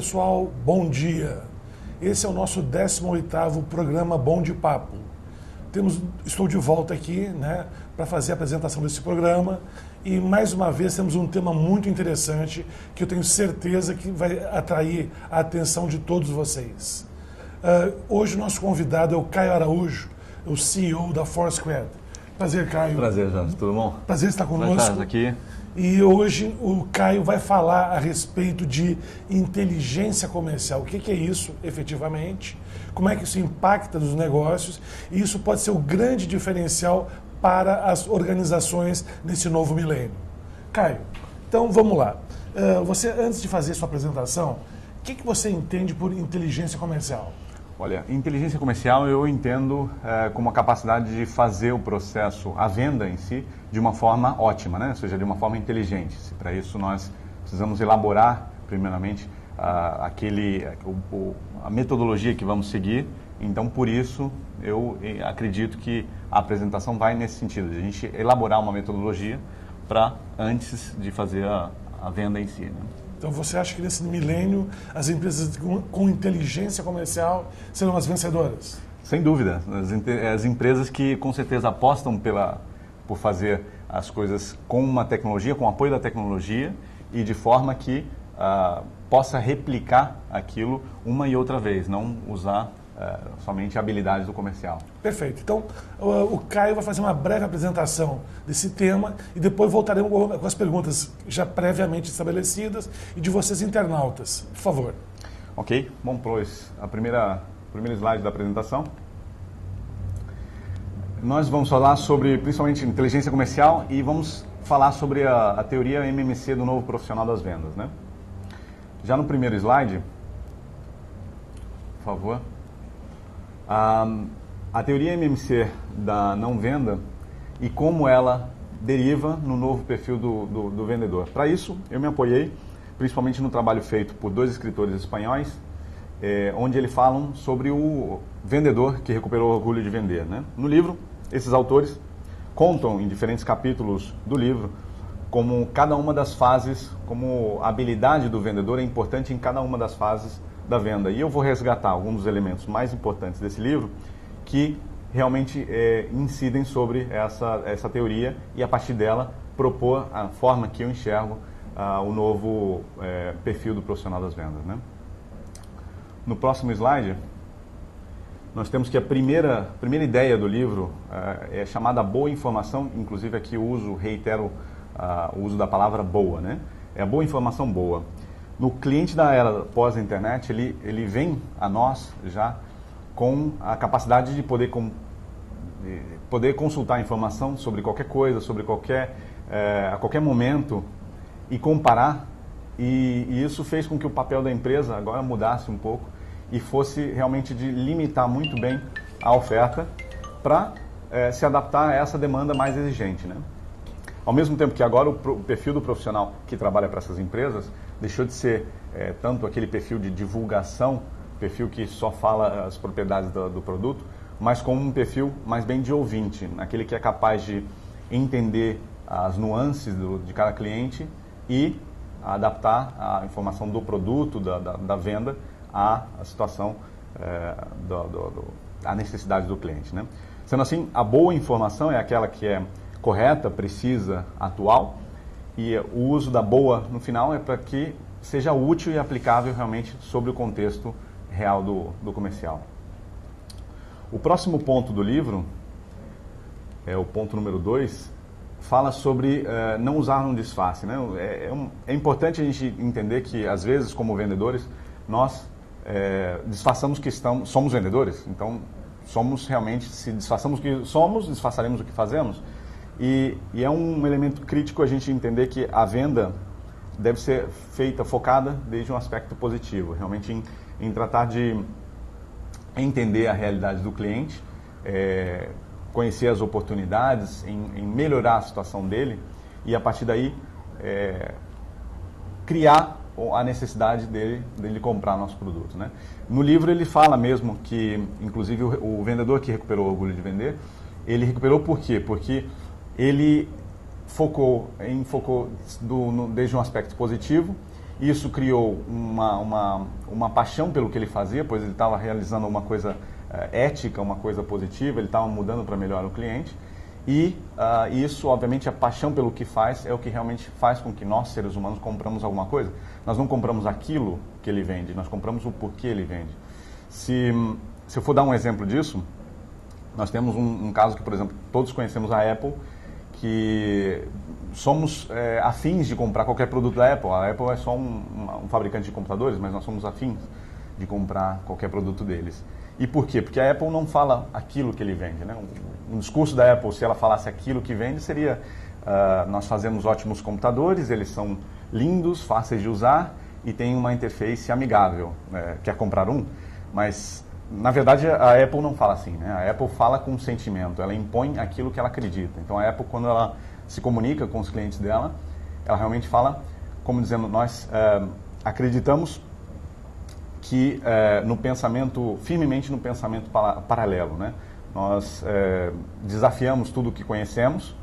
pessoal, bom dia. Esse é o nosso 18º programa Bom de Papo. Estou de volta aqui, para fazer a apresentação desse programa e mais uma vez temos um tema muito interessante que eu tenho certeza que vai atrair a atenção de todos vocês. Hoje o nosso convidado é o Caio Araújo, o CEO da Foursquare. Prazer, Caio. Prazer, Jorge. Tudo bom? Prazer estar conosco. Prazer estar aqui. E hoje o Caio vai falar a respeito de inteligência comercial. O que é isso, efetivamente? Como é que isso impacta nos negócios? E isso pode ser o grande diferencial para as organizações nesse novo milênio. Caio, então vamos lá. Você, antes de fazer sua apresentação, o que você entende por inteligência comercial? Olha, inteligência comercial eu entendo como a capacidade de fazer o processo, a venda em si, de uma forma ótima, ou seja, de uma forma inteligente. Para isso nós precisamos elaborar, primeiramente, a metodologia que vamos seguir. Então, por isso, eu acredito que a apresentação vai nesse sentido, de a gente elaborar uma metodologia para antes de fazer a venda em si. Então você acha que nesse milênio as empresas com inteligência comercial serão as vencedoras? Sem dúvida. As empresas que com certeza apostam por fazer as coisas com uma tecnologia, com o apoio da tecnologia e de forma que possa replicar aquilo uma e outra vez, não usar somente habilidades do comercial. Perfeito. Então, o Caio vai fazer uma breve apresentação desse tema e depois voltaremos com as perguntas já previamente estabelecidas e de vocês internautas. Por favor. Ok. Vamos para o primeiro slide da apresentação. Nós vamos falar sobre, principalmente, inteligência comercial e vamos falar sobre a teoria MMC do novo profissional das vendas, Já no primeiro slide, por favor. A teoria MMC da não venda e como ela deriva no novo perfil do vendedor. Para isso, eu me apoiei principalmente no trabalho feito por 2 escritores espanhóis, onde eles falam sobre o vendedor que recuperou o orgulho de vender. No livro, esses autores contam em diferentes capítulos do livro como cada uma das fases, como a habilidade do vendedor é importante em cada uma das fases da venda. E eu vou resgatar alguns dos elementos mais importantes desse livro que realmente incidem sobre essa teoria e, a partir dela, propor a forma que eu enxergo o novo perfil do profissional das vendas. No próximo slide, nós temos que a primeira ideia do livro é chamada boa informação, inclusive aqui eu reitero o uso da palavra boa, É a boa informação boa. No cliente da era pós-internet, ele vem a nós já com a capacidade de poder consultar informação sobre qualquer coisa, sobre a qualquer momento e comparar. E isso fez com que o papel da empresa agora mudasse um pouco e fosse realmente de limitar muito bem a oferta para se adaptar a essa demanda mais exigente. Ao mesmo tempo que agora o perfil do profissional que trabalha para essas empresas deixou de ser tanto aquele perfil de divulgação, perfil que só fala as propriedades do produto, mas como um perfil mais bem de ouvinte, aquele que é capaz de entender as nuances de cada cliente e adaptar a informação do produto, da venda, à situação, à necessidade do cliente. Sendo assim, a boa informação é aquela que é correta, precisa, atual, e o uso da boa no final é para que seja útil e aplicável realmente sobre o contexto real do comercial. O próximo ponto do livro, o ponto número 2, fala sobre não usar um disfarce. É importante a gente entender que, às vezes, como vendedores, nós disfarçamos que somos vendedores. Então, se disfarçamos o que somos, disfarçaremos o que fazemos. E é um elemento crítico a gente entender que a venda deve ser feita, focada desde um aspecto positivo, realmente em tratar de entender a realidade do cliente, conhecer as oportunidades, em melhorar a situação dele e, a partir daí, criar a necessidade dele comprar nosso produto. No livro ele fala mesmo que, inclusive, o vendedor que recuperou o orgulho de vender, ele recuperou por quê? Porque ele focou desde um aspecto positivo Isso criou uma paixão pelo que ele fazia, pois ele estava realizando uma coisa ética, uma coisa positiva, ele estava mudando para melhor o cliente. E isso, obviamente, a paixão pelo que faz é o que realmente faz com que nós, seres humanos, compramos alguma coisa. Nós não compramos aquilo que ele vende, nós compramos o porquê ele vende. Se eu for dar um exemplo disso, nós temos um caso que, por exemplo, todos conhecemos a Apple, que somos afins de comprar qualquer produto da Apple. A Apple é só um fabricante de computadores, mas nós somos afins de comprar qualquer produto deles. E por quê? Porque a Apple não fala aquilo que ele vende, né? Um discurso da Apple, se ela falasse aquilo que vende, seria nós fazemos ótimos computadores, eles são lindos, fáceis de usar e tem uma interface amigável. Quer comprar um? Mas, na verdade, a Apple não fala assim, né? A Apple fala com sentimento, ela impõe aquilo que ela acredita. Então, a Apple, quando ela se comunica com os clientes dela, ela realmente fala, como dizendo, nós acreditamos que no pensamento, firmemente no pensamento paralelo, né? Nós desafiamos tudo o que conhecemos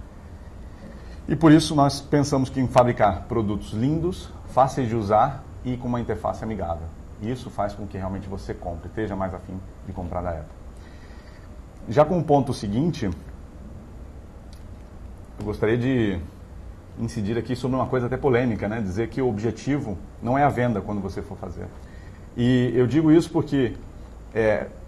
e por isso nós pensamos que em fabricar produtos lindos, fáceis de usar e com uma interface amigável. E isso faz com que realmente você compre, esteja mais afim de comprar da Apple. Já com o ponto seguinte, eu gostaria de incidir aqui sobre uma coisa até polêmica, né? Dizer que o objetivo não é a venda quando você for fazer. E eu digo isso porque,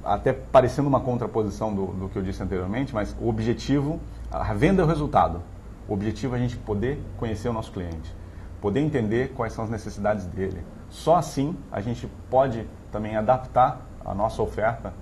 até parecendo uma contraposição do que eu disse anteriormente, mas o objetivo, a venda é o resultado. O objetivo é a gente poder conhecer o nosso cliente, poder entender quais são as necessidades dele. Só assim a gente pode também adaptar a nossa oferta,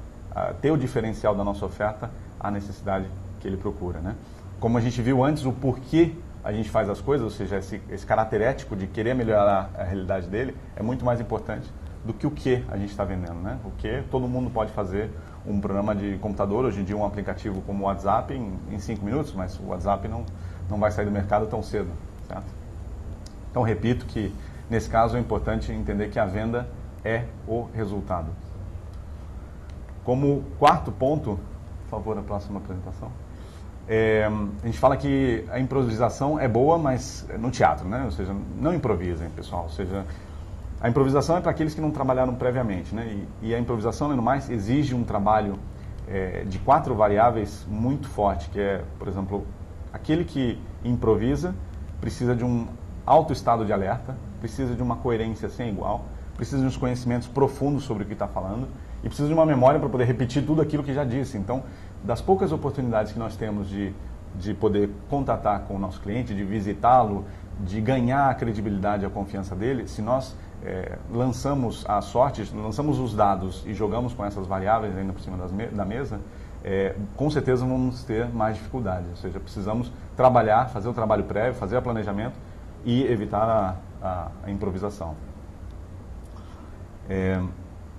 ter o diferencial da nossa oferta à necessidade que ele procura, né? Como a gente viu antes, o porquê a gente faz as coisas, ou seja, esse caráter ético de querer melhorar a realidade dele, é muito mais importante do que o que a gente está vendendo, né? O que todo mundo pode fazer um programa de computador, hoje em dia um aplicativo como o WhatsApp em 5 minutos, mas o WhatsApp não vai sair do mercado tão cedo, certo? Então, repito que nesse caso é importante entender que a venda é o resultado. Como quarto ponto, por favor, a próxima apresentação. A gente fala que a improvisação é boa, mas no teatro, né? Ou seja, não improvisem, pessoal. Ou seja, a improvisação é para aqueles que não trabalharam previamente, né? E a improvisação, além do mais, exige um trabalho de 4 variáveis muito forte, que é, por exemplo, aquele que improvisa precisa de um alto estado de alerta, precisa de uma coerência sem igual, precisa de uns conhecimentos profundos sobre o que está falando e precisa de uma memória para poder repetir tudo aquilo que já disse. Então, das poucas oportunidades que nós temos de poder contatar com o nosso cliente, de visitá-lo, de ganhar a credibilidade e a confiança dele, se nós lançamos a sorte, lançamos os dados e jogamos com essas variáveis ainda por cima da mesa, com certeza vamos ter mais dificuldades. Ou seja, precisamos trabalhar, fazer o trabalho prévio, fazer o planejamento e evitar a improvisação.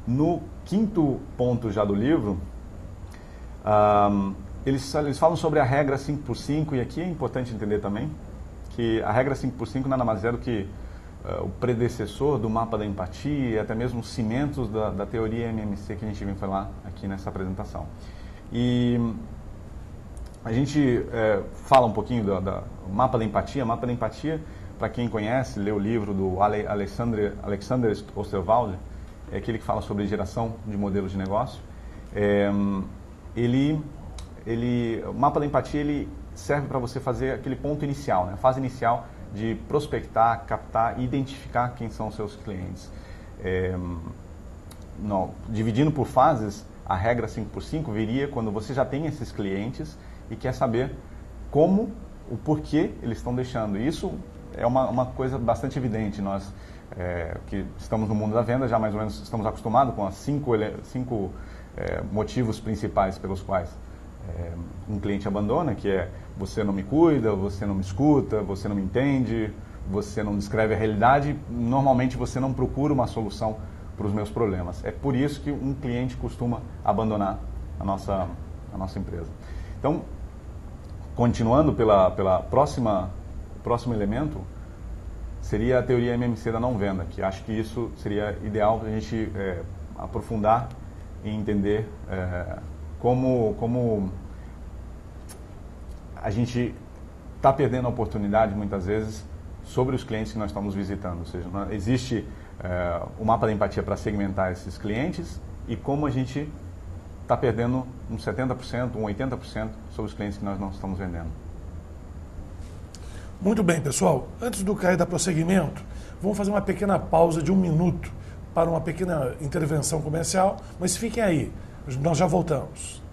No quinto ponto já do livro, eles falam sobre a regra 5x5, e aqui é importante entender também que a regra 5x5 nada mais é do que o predecessor do mapa da empatia e até mesmo os cimentos da teoria MMC que a gente vem falar aqui nessa apresentação. E a gente fala um pouquinho do mapa da empatia. Mapa da empatia, para quem conhece, lê o livro do Alexander Osterwalder, é aquele que fala sobre geração de modelos de negócio. O mapa da empatia ele serve para você fazer aquele ponto inicial, né? A fase inicial de prospectar, captar e identificar quem são os seus clientes. Dividindo por fases, a regra 5x5 viria quando você já tem esses clientes e quer saber o porquê eles estão deixando. Isso é uma coisa bastante evidente. Nós que estamos no mundo da venda já mais ou menos estamos acostumados com as 5 motivos principais pelos quais um cliente abandona, que é: você não me cuida, você não me escuta, você não me entende, você não descreve a realidade, normalmente você não procura uma solução para os meus problemas. É por isso que um cliente costuma abandonar a nossa empresa. Então, continuando pela próximo elemento, seria a teoria MMC da não venda, que acho que isso seria ideal para a gente aprofundar e entender como a gente está perdendo a oportunidade, muitas vezes, sobre os clientes que nós estamos visitando. Ou seja, existe o mapa da empatia para segmentar esses clientes e como a gente está perdendo uns 70%, um 80% sobre os clientes que nós não estamos vendendo. Muito bem, pessoal. Antes do Caio dar prosseguimento, vamos fazer uma pequena pausa de 1 minuto para uma pequena intervenção comercial, mas fiquem aí, nós já voltamos.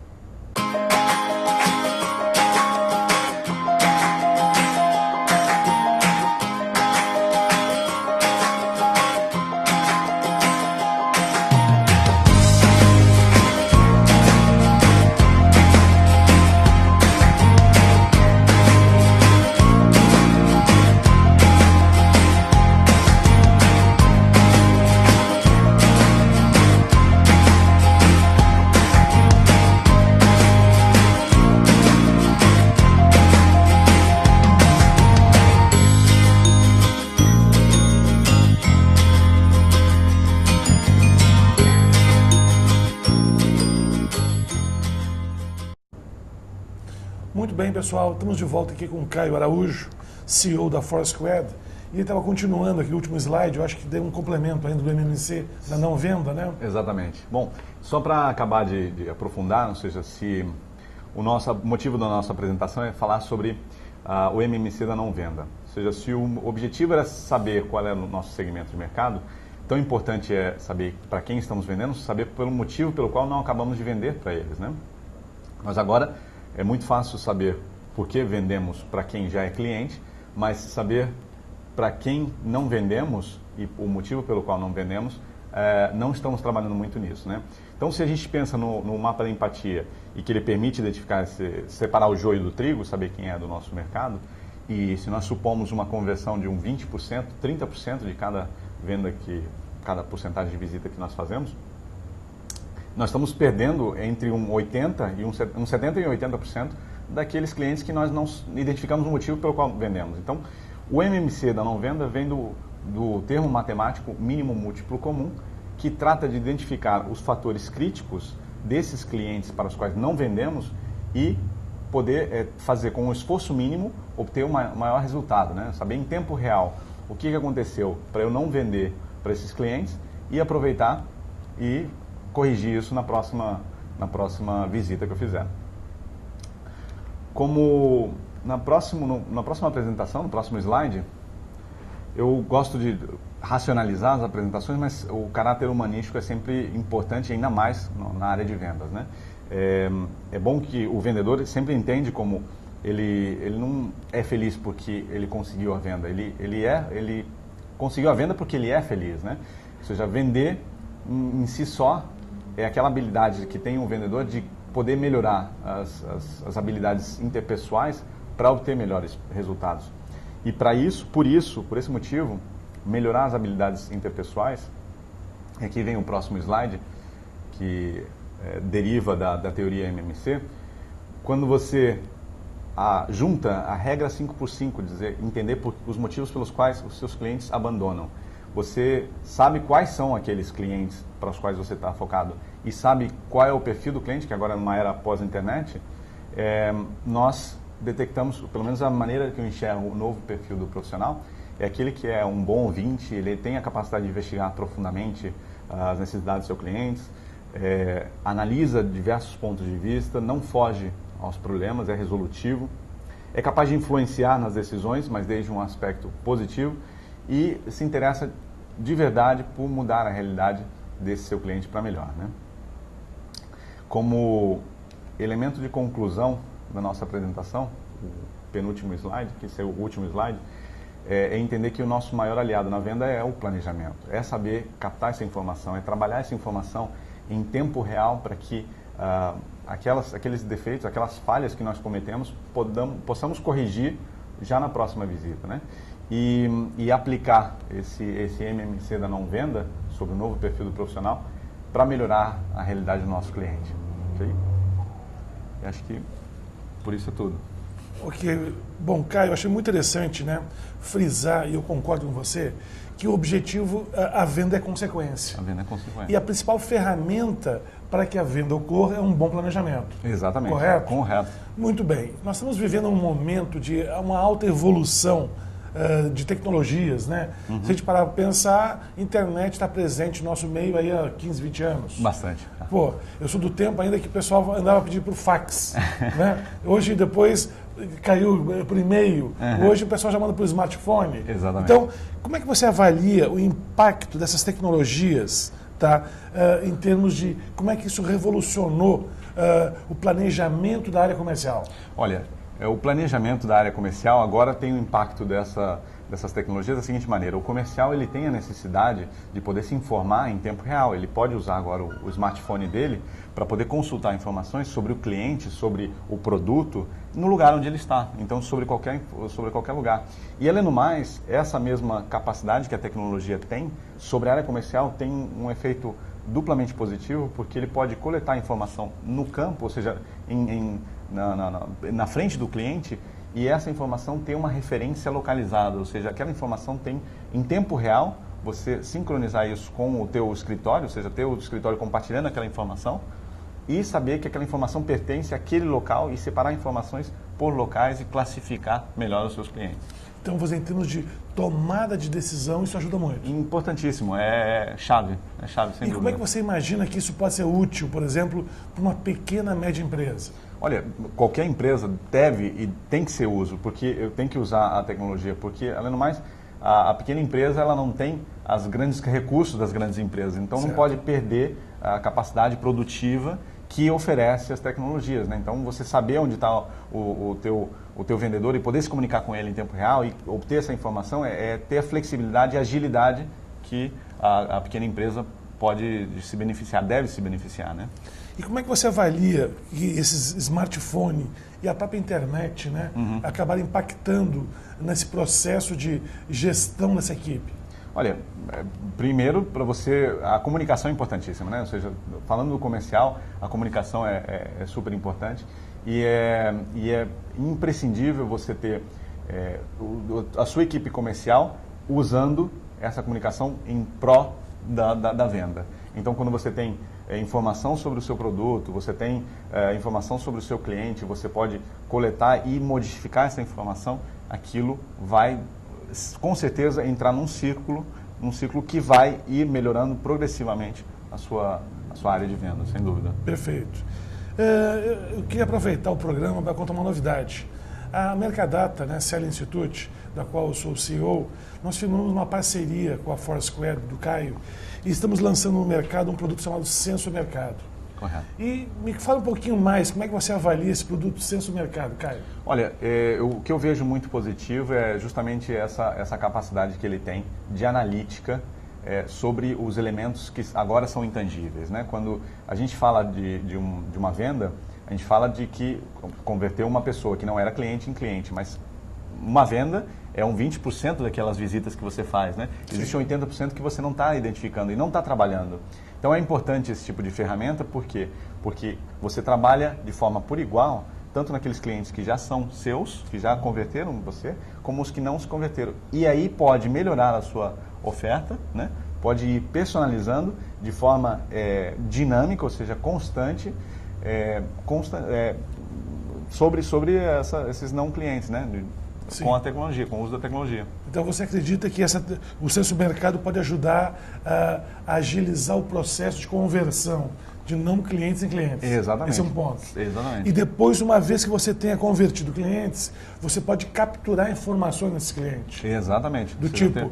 Muito bem, pessoal, estamos de volta aqui com o Caio Araújo, CEO da Foursquare, e ele estava continuando aqui o último slide, eu acho que deu um complemento ainda do MMC da não venda, né? Exatamente. Bom, só para acabar de aprofundar, ou seja, se o motivo da nossa apresentação é falar sobre o MMC da não venda. Ou seja, se o objetivo era saber qual é o nosso segmento de mercado, tão importante é saber para quem estamos vendendo, saber pelo motivo pelo qual não acabamos de vender para eles, né? Mas agora é muito fácil saber por que vendemos para quem já é cliente, mas saber para quem não vendemos e o motivo pelo qual não vendemos, não estamos trabalhando muito nisso, né? Então, se a gente pensa no mapa da empatia e que ele permite identificar, separar o joio do trigo, saber quem é do nosso mercado, e se nós supomos uma conversão de um 20%, 30% de cada venda cada porcentagem de visita que nós fazemos, nós estamos perdendo entre um 70% e 80% daqueles clientes que nós não identificamos o motivo pelo qual vendemos. Então, o MMC da não venda vem do termo matemático mínimo múltiplo comum, que trata de identificar os fatores críticos desses clientes para os quais não vendemos e poder fazer com um esforço mínimo, obter um maior resultado, né? Saber em tempo real o que aconteceu para eu não vender para esses clientes e aproveitar e corrigir isso na próxima visita que eu fizer. Como na próxima apresentação, no próximo slide, eu gosto de racionalizar as apresentações, mas o caráter humanístico é sempre importante, ainda mais na área de vendas, né? É bom que o vendedor sempre entende como ele não é feliz porque ele conseguiu a venda, ele conseguiu a venda porque ele é feliz, né? Ou seja, vender em si só é aquela habilidade que tem um vendedor de poder melhorar as habilidades interpessoais para obter melhores resultados. E por esse motivo, melhorar as habilidades interpessoais, e aqui vem o próximo slide, que deriva da teoria MMC, quando você junta a regra 5x5, entender os motivos pelos quais os seus clientes abandonam. Você sabe quais são aqueles clientes para os quais você está focado e sabe qual é o perfil do cliente, que agora numa era pós-internet, nós detectamos, pelo menos a maneira que eu enxergo o novo perfil do profissional, é aquele que é um bom ouvinte, ele tem a capacidade de investigar profundamente as necessidades dos seus clientes, analisa diversos pontos de vista, não foge aos problemas, é resolutivo, é capaz de influenciar nas decisões, mas desde um aspecto positivo, e se interessa de verdade por mudar a realidade desse seu cliente para melhor, né? Como elemento de conclusão da nossa apresentação, o penúltimo slide, que esse é o último slide, é entender que o nosso maior aliado na venda é o planejamento, é saber captar essa informação, é trabalhar essa informação em tempo real para que aqueles defeitos, aquelas falhas que nós cometemos, possamos corrigir já na próxima visita, né? E aplicar esse MMC da não venda sobre o novo perfil do profissional para melhorar a realidade do nosso cliente. Okay? E acho que por isso é tudo. Ok. Bom, Caio, eu achei muito interessante, né, frisar, e eu concordo com você, que o objetivo, a venda é consequência. A venda é consequência. E a principal ferramenta para que a venda ocorra é um bom planejamento. Exatamente. Correto? Correto. Muito bem. Nós estamos vivendo um momento de uma alta evolução de tecnologias, né? Se a gente parar para pensar, a internet está presente no nosso meio aí há 15, 20 anos. Bastante. Pô, eu sou do tempo ainda que o pessoal andava a pedir por fax, né? Hoje, depois, caiu por e-mail. Hoje o pessoal já manda por smartphone. Exatamente. Então, como é que você avalia o impacto dessas tecnologias, tá? Em termos de como é que isso revolucionou o planejamento da área comercial? Olha, o planejamento da área comercial agora tem o impacto dessas tecnologias da seguinte maneira: o comercial ele tem a necessidade de poder se informar em tempo real. Ele pode usar agora o smartphone dele para poder consultar informações sobre o cliente, sobre o produto, no lugar onde ele está, então sobre qualquer lugar. E além do mais, essa mesma capacidade que a tecnologia tem sobre a área comercial tem um efeito duplamente positivo, porque ele pode coletar informação no campo, ou seja, na frente do cliente, e essa informação tem uma referência localizada, ou seja, aquela informação tem em tempo real, você sincronizar isso com o teu escritório, ou seja, ter o escritório compartilhando aquela informação e saber que aquela informação pertence àquele local e separar informações por locais e classificar melhor os seus clientes. Então, você, em termos de tomada de decisão, isso ajuda muito. Importantíssimo, é chave, sem dúvida. E como é que você imagina que isso pode ser útil, por exemplo, para uma pequena, média empresa? Olha, qualquer empresa deve e tem que ser uso, porque eu tenho que usar a tecnologia, porque, além do mais, a pequena empresa ela não tem os grandes recursos das grandes empresas, então certo. Não pode perder a capacidade produtiva que oferece as tecnologias, né? Então, você saber onde está o teu vendedor e poder se comunicar com ele em tempo real e obter essa informação é ter a flexibilidade e agilidade que a pequena empresa pode se beneficiar, deve se beneficiar, né? E como é que você avalia que esses smartphones e a própria internet, né, acabaram impactando nesse processo de gestão dessa equipe? Olha, primeiro, para você, a comunicação é importantíssima, né? Ou seja, falando do comercial, a comunicação é super importante e é imprescindível você ter a sua equipe comercial usando essa comunicação em pró da venda. Então, quando você tem informação sobre o seu produto, você tem informação sobre o seu cliente, você pode coletar e modificar essa informação, aquilo vai, com certeza, entrar num círculo que vai ir melhorando progressivamente a sua área de venda, sem dúvida. Perfeito. Eu queria aproveitar o programa para contar uma novidade. A Mercadata, né, Selling Institute, da qual eu sou o CEO, nós firmamos uma parceria com a Foursquare do Caio e estamos lançando no mercado um produto chamado Senso Mercado. Correto. E me fala um pouquinho mais, como é que você avalia esse produto Senso Mercado, Caio? Olha, o que eu vejo muito positivo é justamente essa capacidade que ele tem de analítica sobre os elementos que agora são intangíveis, né? Quando a gente fala de uma venda, a gente fala de que converter uma pessoa que não era cliente em cliente, mas uma venda é um 20% daquelas visitas que você faz, né? Existe um 80% que você não está identificando e não está trabalhando. Então é importante esse tipo de ferramenta, por quê? Porque você trabalha de forma por igual, tanto naqueles clientes que já são seus, que já converteram você, como os que não se converteram. E aí pode melhorar a sua oferta, né? Pode ir personalizando de forma dinâmica, ou seja, constante, sobre esses não clientes, né? Com a tecnologia, com o uso da tecnologia. Então você acredita que o Senso Mercado pode ajudar a agilizar o processo de conversão de não clientes em clientes? Exatamente. Esse é um ponto. Exatamente. E depois, uma vez que você tenha convertido clientes, você pode capturar informações desses clientes. Exatamente. Do tipo,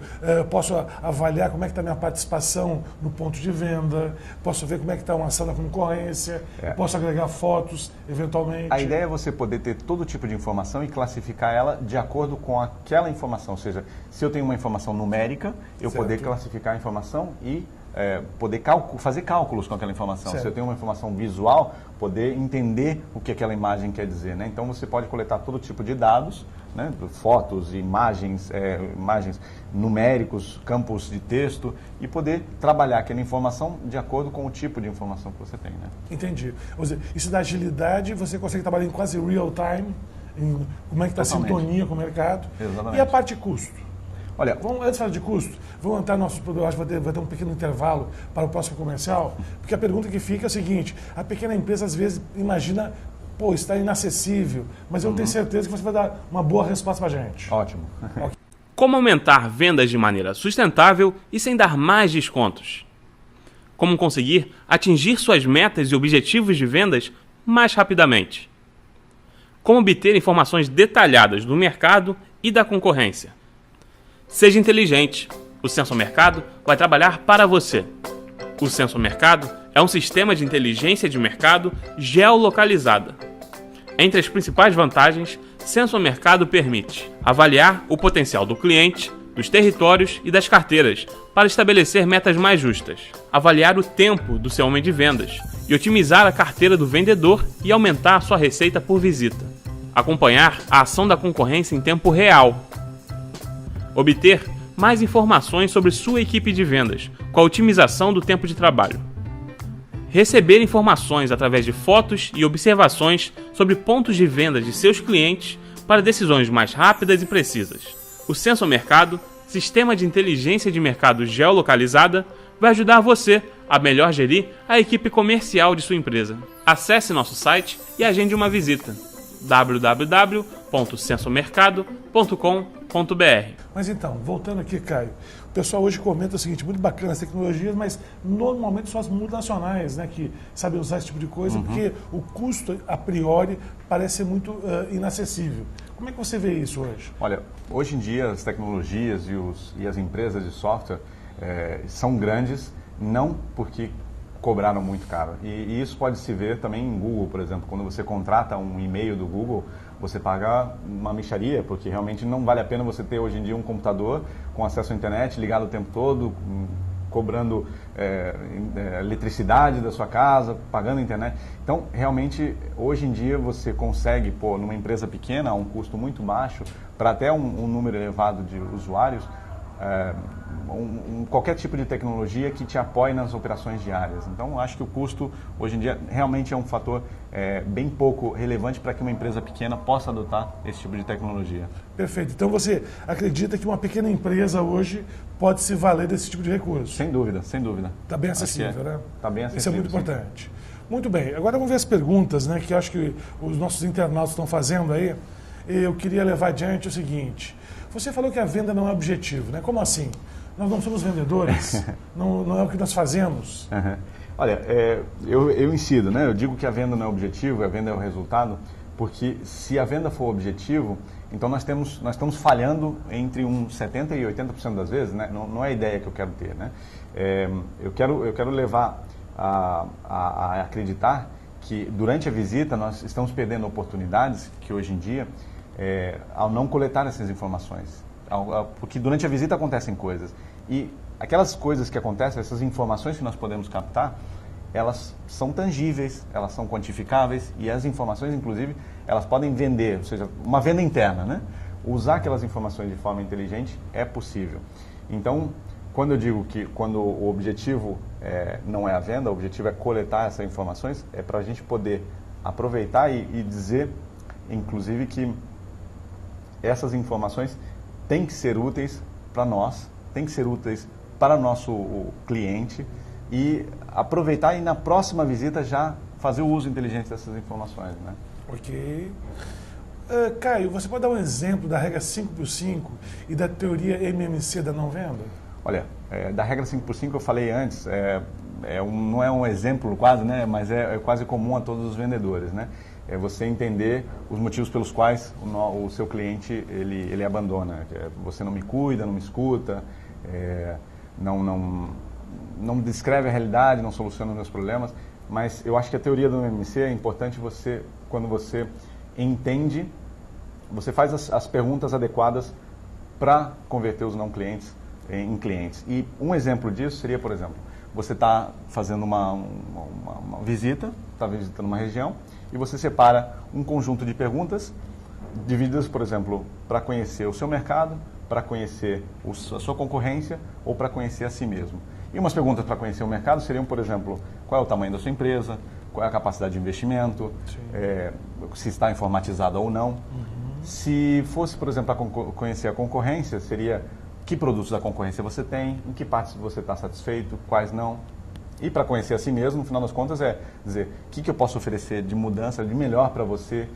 posso avaliar como é que está a minha participação no ponto de venda, posso ver como é que está uma ação da concorrência, posso agregar fotos, eventualmente. A ideia é você poder ter todo tipo de informação e classificar ela de acordo com aquela informação. Ou seja, se eu tenho uma informação numérica, eu poder classificar a informação e poder fazer cálculos com aquela informação. Certo. Se eu tenho uma informação visual, poder entender o que aquela imagem quer dizer, né? Então você pode coletar todo tipo de dados, né? Fotos, imagens numéricos, campos de texto e poder trabalhar aquela informação de acordo com o tipo de informação que você tem, né? Entendi. Ou seja, isso dá agilidade, você consegue trabalhar em quase real time, em como é que está a sintonia com o mercado. Exatamente. E a parte de custo? Olha, Antes de falar de custo, vamos entrar no nosso programa, acho que vai ter um pequeno intervalo para o próximo comercial, porque a pergunta que fica é a seguinte: a pequena empresa às vezes imagina, está inacessível, mas eu não tenho certeza que você vai dar uma boa resposta para a gente. Ótimo. Okay. Como aumentar vendas de maneira sustentável e sem dar mais descontos. Como conseguir atingir suas metas e objetivos de vendas mais rapidamente. Como obter informações detalhadas do mercado e da concorrência. Seja inteligente. O Sensor Mercado vai trabalhar para você. O Sensor Mercado é um sistema de inteligência de mercado geolocalizada. Entre as principais vantagens, Sensor Mercado permite avaliar o potencial do cliente, dos territórios e das carteiras para estabelecer metas mais justas, avaliar o tempo do seu homem de vendas e otimizar a carteira do vendedor e aumentar sua receita por visita, acompanhar a ação da concorrência em tempo real, obter mais informações sobre sua equipe de vendas com a otimização do tempo de trabalho, receber informações através de fotos e observações sobre pontos de venda de seus clientes para decisões mais rápidas e precisas. O Sensor Mercado, sistema de inteligência de mercado geolocalizada, vai ajudar você a melhor gerir a equipe comercial de sua empresa. Acesse nosso site e agende uma visita. www.sensormercado.com.br. Mas então, voltando aqui, Caio, o pessoal hoje comenta o seguinte, muito bacana as tecnologias, mas normalmente são as multinacionais, né, que sabem usar esse tipo de coisa, porque o custo, a priori, parece ser muito inacessível. Como é que você vê isso hoje? Olha, hoje em dia as tecnologias e as empresas de software são grandes, não porque cobraram muito caro. E isso pode se ver também em Google, por exemplo. Quando você contrata um e-mail do Google, você paga uma mixaria, porque realmente não vale a pena você ter hoje em dia um computador com acesso à internet, ligado o tempo todo, cobrando eletricidade da sua casa, pagando a internet. Então, realmente, hoje em dia você consegue, numa empresa pequena, a um custo muito baixo, para até um número elevado de usuários, qualquer tipo de tecnologia que te apoie nas operações diárias. Então, acho que o custo, hoje em dia, realmente é um fator bem pouco relevante para que uma empresa pequena possa adotar esse tipo de tecnologia. Perfeito. Então, você acredita que uma pequena empresa hoje pode se valer desse tipo de recurso? Sem dúvida, sem dúvida. Está bem acessível, né? Está bem acessível. Isso é muito importante. Muito bem. Agora vamos ver as perguntas, né, que eu acho que os nossos internautas estão fazendo aí. Eu queria levar adiante o seguinte. Você falou que a venda não é objetivo, né? Como assim? Nós não somos vendedores? não é o que nós fazemos? Uhum. Olha, eu incido, né? Eu digo que a venda não é objetivo, a venda é o resultado, porque se a venda for objetivo, então nós estamos falhando entre uns 70% e 80% das vezes, né? Não é a ideia que eu quero ter, né? Eu quero levar a acreditar que durante a visita nós estamos perdendo oportunidades que hoje em dia, ao não coletar essas informações. Porque durante a visita acontecem coisas. E aquelas coisas que acontecem, essas informações que nós podemos captar, elas são tangíveis, elas são quantificáveis e as informações, inclusive, elas podem vender, ou seja, uma venda interna, né? Usar aquelas informações de forma inteligente é possível. Então, quando eu digo que quando o objetivo não é a venda, o objetivo é coletar essas informações, é para a gente poder aproveitar e dizer, inclusive, que essas informações têm que ser úteis para nós, têm que ser úteis para o nosso cliente e aproveitar e na próxima visita já fazer o uso inteligente dessas informações, né? Ok. Caio, você pode dar um exemplo da regra 5x5 e da teoria MMC da não venda? Olha, da regra 5x5 eu falei antes, não é um exemplo quase, né? Mas é quase comum a todos os vendedores, né? É você entender os motivos pelos quais o seu cliente ele abandona. Você não me cuida, não me escuta, não descreve a realidade, não soluciona os meus problemas. Mas eu acho que a teoria do MMC é importante quando você entende, você faz as perguntas adequadas para converter os não clientes em clientes. E um exemplo disso seria, por exemplo, você está fazendo uma visita, está visitando uma região, e você separa um conjunto de perguntas divididas, por exemplo, para conhecer o seu mercado, para conhecer a sua concorrência ou para conhecer a si mesmo. E umas perguntas para conhecer o mercado seriam, por exemplo, qual é o tamanho da sua empresa, qual é a capacidade de investimento, se está informatizada ou não. Se fosse, por exemplo, para conhecer a concorrência, seria que produtos da concorrência você tem, em que partes você está satisfeito, quais não. E para conhecer a si mesmo, no final das contas, é dizer o que eu posso oferecer de mudança, de melhor para você,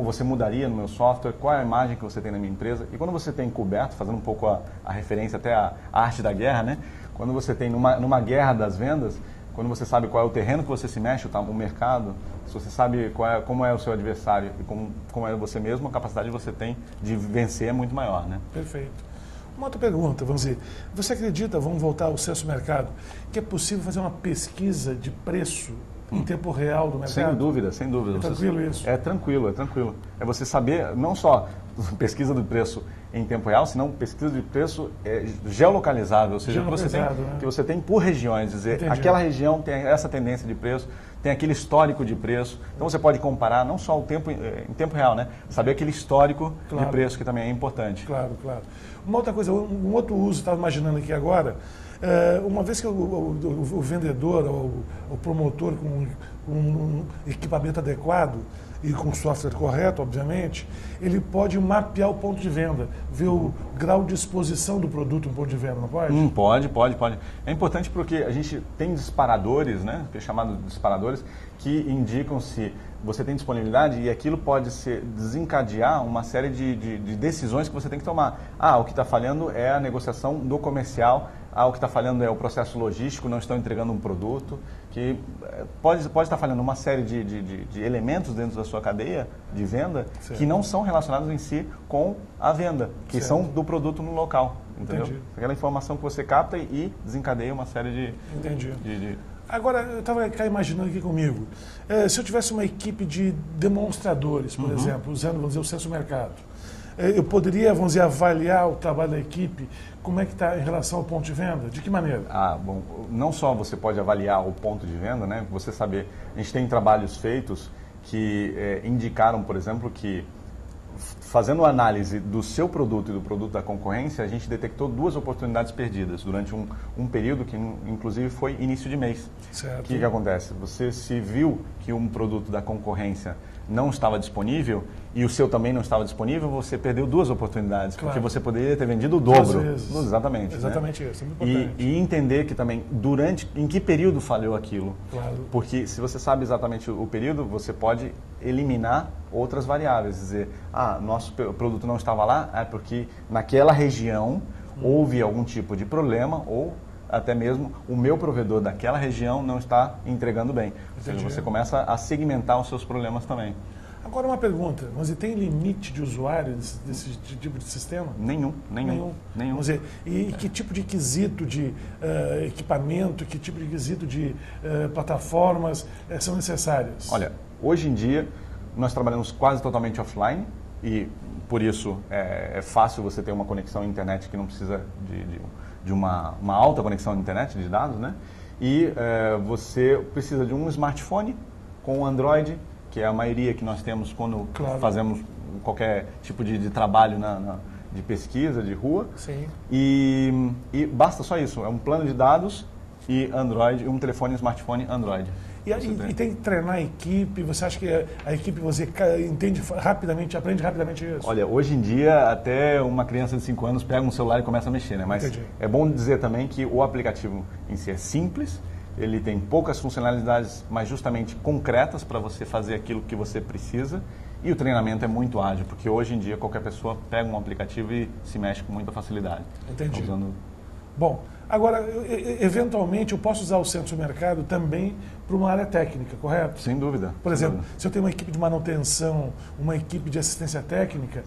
você mudaria no meu software, qual é a imagem que você tem na minha empresa. E quando você tem coberto, fazendo um pouco a referência até à arte da guerra, né? Quando você tem numa guerra das vendas, quando você sabe qual é o terreno que você se mexe, o mercado, se você sabe como é o seu adversário e como é você mesmo, a capacidade que você tem de vencer é muito maior, né? Perfeito. Uma outra pergunta, vamos dizer, você acredita, vamos voltar ao Censo Mercado, que é possível fazer uma pesquisa de preço em tempo real do mercado? Sem dúvida, sem dúvida. É tranquilo isso? É tranquilo, é tranquilo. É você saber, não só pesquisa do preço em tempo real, senão pesquisa de preço geolocalizável, ou seja, que você tem por regiões, dizer, Entendi. aquela região tem essa tendência de preço, tem aquele histórico de preço. Então você pode comparar não só em tempo real, né? Saber aquele histórico de preço, que também é importante. Claro, claro. Uma outra coisa, um outro uso, estava imaginando aqui agora, uma vez que o vendedor ou o promotor com um equipamento adequado e com software correto, obviamente, ele pode mapear o ponto de venda, ver o grau de exposição do produto no ponto de venda, não pode? Pode. É importante porque a gente tem disparadores, né, que é chamado de disparadores, que indicam se você tem disponibilidade e aquilo pode desencadear uma série de decisões que você tem que tomar. O que está falhando é a negociação do comercial, o que está falhando é o processo logístico, não estão entregando um produto, que pode estar falhando uma série de elementos dentro da sua cadeia de venda que não são relacionados em si com a venda, que são do produto no local, entendeu? Entendi. Aquela informação que você capta e desencadeia uma série de... Entendi. Agora, eu estava imaginando aqui comigo, se eu tivesse uma equipe de demonstradores, por exemplo, usando, vamos dizer, o Censo Mercado, eu poderia, vamos dizer, avaliar o trabalho da equipe, como é que está em relação ao ponto de venda? De que maneira? Bom, não só você pode avaliar o ponto de venda, né? Você saber, a gente tem trabalhos feitos que indicaram, por exemplo, que fazendo análise do seu produto e do produto da concorrência, a gente detectou 2 oportunidades perdidas durante um período que, inclusive, foi início de mês. Certo. O que acontece? Você se viu que um produto da concorrência não estava disponível e o seu também não estava disponível, você perdeu 2 oportunidades, porque você poderia ter vendido o dobro. Exatamente. Exatamente, né? Isso, é muito importante. E entender que também, em que período falhou aquilo. Claro. Porque se você sabe exatamente o período, você pode eliminar outras variáveis. Dizer, nosso produto não estava lá, porque naquela região houve algum tipo de problema ou até mesmo o meu provedor daquela região não está entregando bem. Ou seja, você começa a segmentar os seus problemas também. Agora uma pergunta, mas tem limite de usuários desse tipo de sistema? Nenhum. Vamos dizer, e que tipo de quesito de equipamento, que tipo de quesito de plataformas são necessárias? Olha, hoje em dia nós trabalhamos quase totalmente offline e por isso é fácil você ter uma conexão à internet que não precisa de uma alta conexão à internet de dados, né? E você precisa de um smartphone com Android, que é a maioria que nós temos quando fazemos qualquer tipo de trabalho de pesquisa, de rua. Sim. E basta só isso, é um plano de dados e Android, um telefone e smartphone Android. E tem que treinar a equipe, você acha que a equipe você entende rapidamente, aprende rapidamente isso? Olha, hoje em dia até uma criança de 5 anos pega um celular e começa a mexer, né? Mas é bom dizer também que o aplicativo em si é simples, ele tem poucas funcionalidades, mas justamente concretas para você fazer aquilo que você precisa. E o treinamento é muito ágil, porque hoje em dia qualquer pessoa pega um aplicativo e se mexe com muita facilidade. Entendi. Bom, agora, eventualmente eu posso usar o Censo Mercado também para uma área técnica, correto? Sem dúvida. Por exemplo, se eu tenho uma equipe de manutenção, uma equipe de assistência técnica,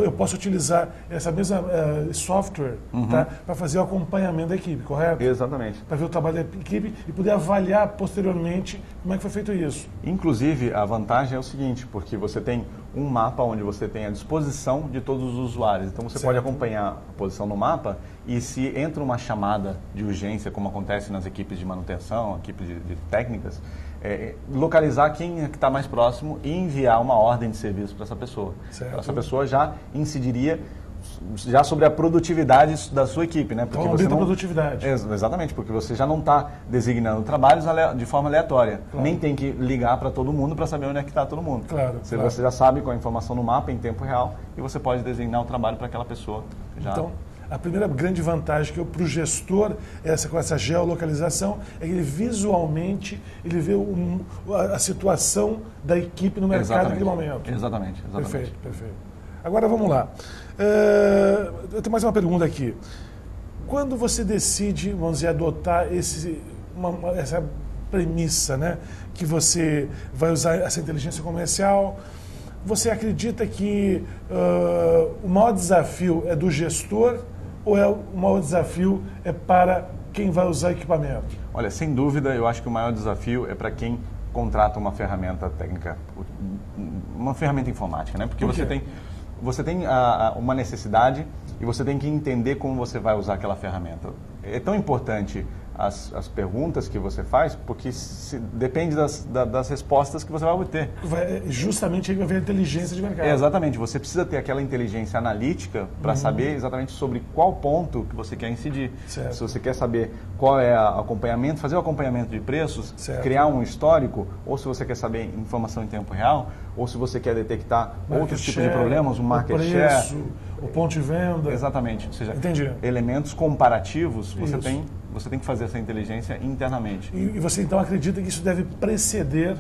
eu posso utilizar essa mesma software para fazer o acompanhamento da equipe, correto? Exatamente. Para ver o trabalho da equipe e poder avaliar posteriormente como é que foi feito isso. Inclusive, a vantagem é o seguinte, porque você tem um mapa onde você tem a disposição de todos os usuários. Então, você pode acompanhar a posição no mapa e se entra uma chamada de urgência, como acontece nas equipes de manutenção, equipes de técnicas, localizar quem é que está mais próximo e enviar uma ordem de serviço para essa pessoa. Certo. Essa pessoa já incidiria já sobre a produtividade da sua equipe, né? Porque aumenta a produtividade. Exatamente, porque você já não está designando trabalhos de forma aleatória. Nem tem que ligar para todo mundo para saber onde é que está todo mundo. Você já sabe com a informação no mapa em tempo real e você pode designar o trabalho para aquela pessoa. Então, A primeira grande vantagem que para o gestor, com essa geolocalização, é que ele visualmente ele vê a situação da equipe no mercado naquele momento. Exatamente. Perfeito, perfeito. Agora vamos lá. Eu tenho mais uma pergunta aqui. Quando você decide, vamos dizer, adotar essa premissa, né, que você vai usar essa inteligência comercial, você acredita que o maior desafio é do gestor ou o maior desafio é para quem vai usar o equipamento? Olha, sem dúvida, eu acho que o maior desafio é para quem contrata uma ferramenta técnica, uma ferramenta informática, né? Porque você tem uma necessidade e você tem que entender como você vai usar aquela ferramenta. É tão importante as perguntas que você faz, porque depende das respostas que você vai obter. Justamente aí vai ver a inteligência de mercado. Exatamente, você precisa ter aquela inteligência analítica para saber exatamente sobre qual ponto que você quer incidir. Certo. Se você quer saber qual é o acompanhamento, fazer o acompanhamento de preços, certo, criar um histórico, ou se você quer saber informação em tempo real, ou se você quer detectar outros tipos de problemas, o market share, o ponto de venda. Exatamente, ou seja, entendi, elementos comparativos, você tem que fazer essa inteligência internamente. E você então acredita que isso deve preceder,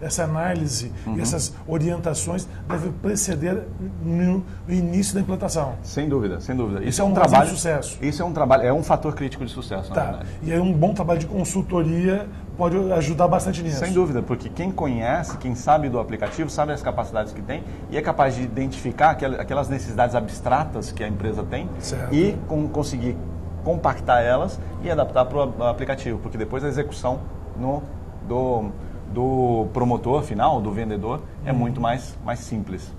essa análise e essas orientações deve preceder no início da implantação? Sem dúvida, sem dúvida. Isso é um trabalho de sucesso. Isso é um trabalho, é um fator crítico de sucesso, na verdade. E aí um bom trabalho de consultoria pode ajudar bastante nisso. Sem dúvida, porque quem conhece, quem sabe do aplicativo, sabe as capacidades que tem e é capaz de identificar aquelas necessidades abstratas que a empresa tem, certo, e conseguir compactar elas e adaptar para o aplicativo, porque depois a execução do promotor final, do vendedor, é muito mais simples.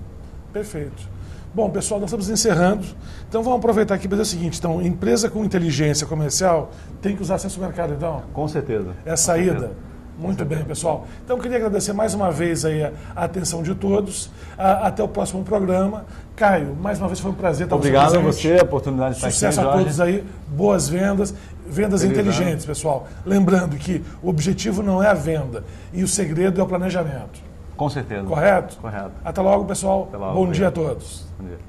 Perfeito. Bom, pessoal, nós estamos encerrando, então vamos aproveitar aqui para dizer o seguinte, então, empresa com inteligência comercial tem que usar acesso ao mercado, então? Com certeza. É a saída. Muito bem, pessoal. Então, queria agradecer mais uma vez aí a atenção de todos. Até o próximo programa. Caio, mais uma vez foi um prazer estar presente. Obrigado a você, a oportunidade de estar aqui. Sucesso a todos aí, boas vendas, vendas inteligentes, pessoal. Lembrando que o objetivo não é a venda e o segredo é o planejamento. Com certeza. Correto? Correto. Até logo, pessoal. Até logo, Bom dia a todos. Bom dia.